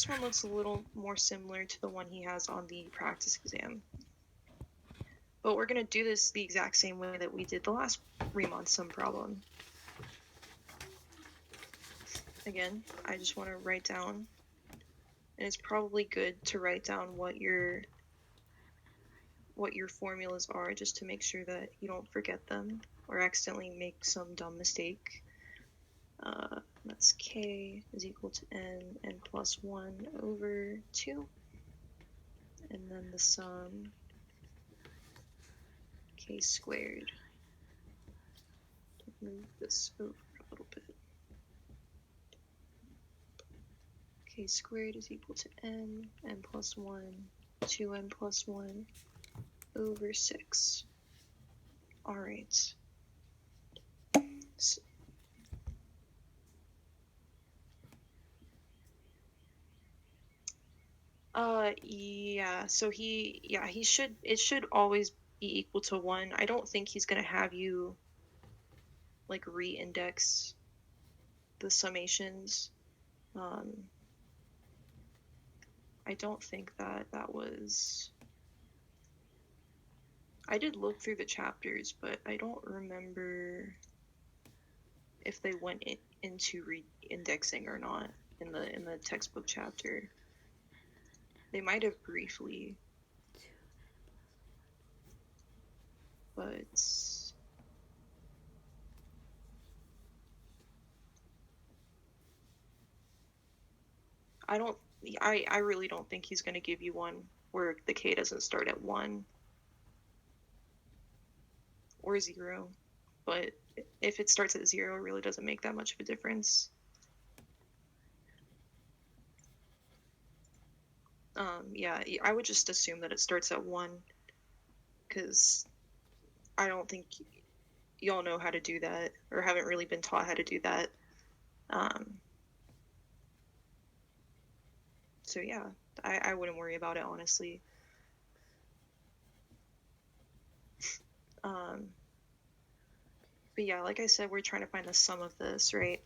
this one looks a little more similar to the one he has on the practice exam. But we're going to do this the exact same way that we did the last Riemann sum problem. Again, I just want to write down, and it's probably good to write down what your formulas are, just to make sure that you don't forget them or accidentally make some dumb mistake. That's k is equal to n plus 1 over 2. And then the sum k squared. Move this over a little bit. K squared is equal to n plus 1, 2n plus 1 over 6. All right. So, yeah, so it should always be equal to 1. I don't think he's going to have you like re-index the summations. I don't think that was... I did look through the chapters, but I don't remember if they went into re-indexing or not in the textbook chapter. They might have briefly, but I really don't think he's going to give you one where the k doesn't start at 1 or 0, but if it starts at 0, it really doesn't make that much of a difference. Yeah, I would just assume that it starts at 1, because I don't think y'all know how to do that, or haven't really been taught how to do that. So yeah, I wouldn't worry about it, honestly. But yeah, like I said, we're trying to find the sum of this, right?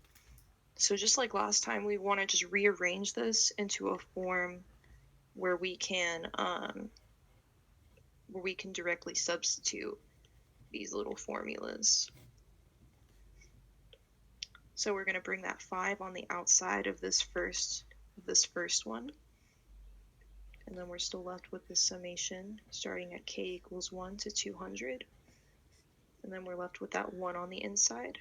So just like last time, we want to just rearrange this into a form where we can directly substitute these little formulas. So we're going to bring that 5 on the outside of this first one. And then we're still left with this summation starting at k equals 1 to 200. And then we're left with that 1 on the inside.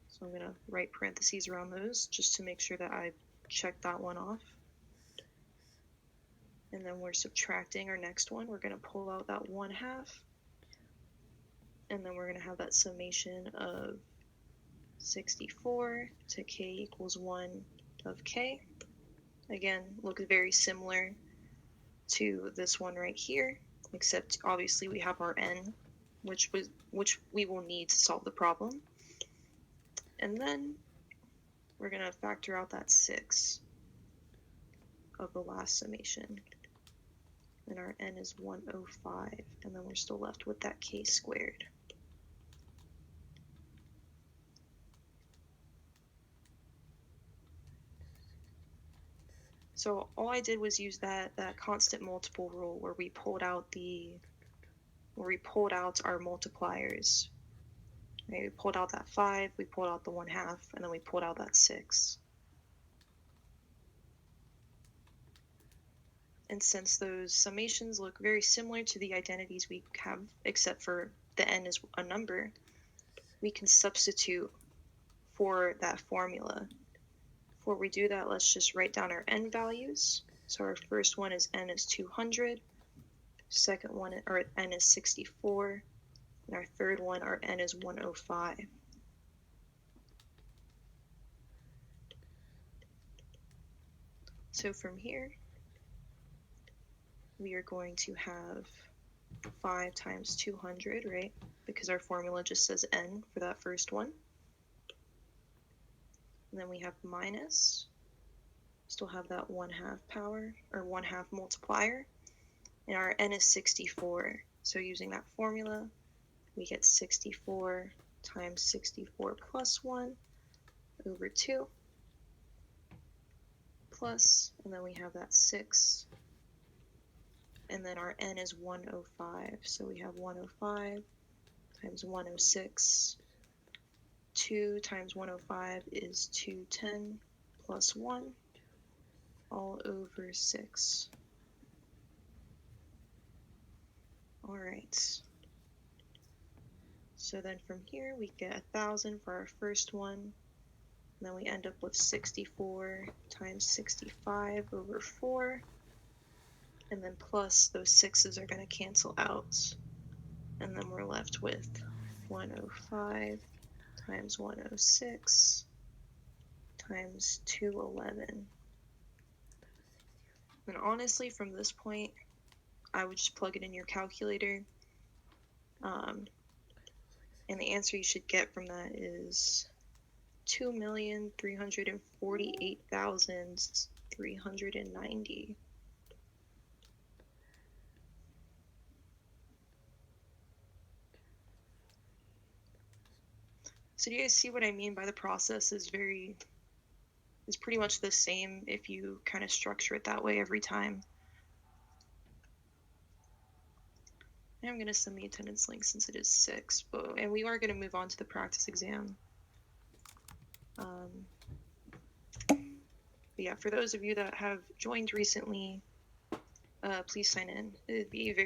So I'm going to write parentheses around those just to make sure that I check that one off. And then we're subtracting our next one. We're going to pull out that 1/2. And then we're going to have that summation of 64 to k equals 1 of k. Again, looks very similar to this one right here, except obviously we have our n, which we will need to solve the problem. And then we're going to factor out that 6 of the last summation. And our n is 105, and then we're still left with that k squared. So all I did was use that constant multiple rule where we pulled out our multipliers. Right? We pulled out that 5, we pulled out the 1/2, and then we pulled out that 6. And since those summations look very similar to the identities we have, except for the n is a number, we can substitute for that formula. Before we do that, let's just write down our n values. So our first one is n is 200, second one, our n is 64, and our third one, our n is 105. So from here, we are going to have 5 times 200, right? Because our formula just says n for that first one. And then we have minus, still have that 1/2 power, or 1/2 multiplier, and our n is 64. So using that formula, we get 64 times 64 plus 1 over 2, plus, and then we have that 6. And then our n is 105. So we have 105 times 106. 2 times 105 is 210 plus 1 all over 6. All right. So then from here we get 1,000 for our first one. And then we end up with 64 times 65 over 4. And then plus those 6's are going to cancel out. And then we're left with 105 times 106 times 211. And honestly, from this point, I would just plug it in your calculator. And the answer you should get from that is 2,348,390. So do you guys see what I mean by the process is pretty much the same if you kind of structure it that way every time. And I'm going to send the attendance link since it is 6, and we are going to move on to the practice exam. But yeah, for those of you that have joined recently, please sign in. It'd be very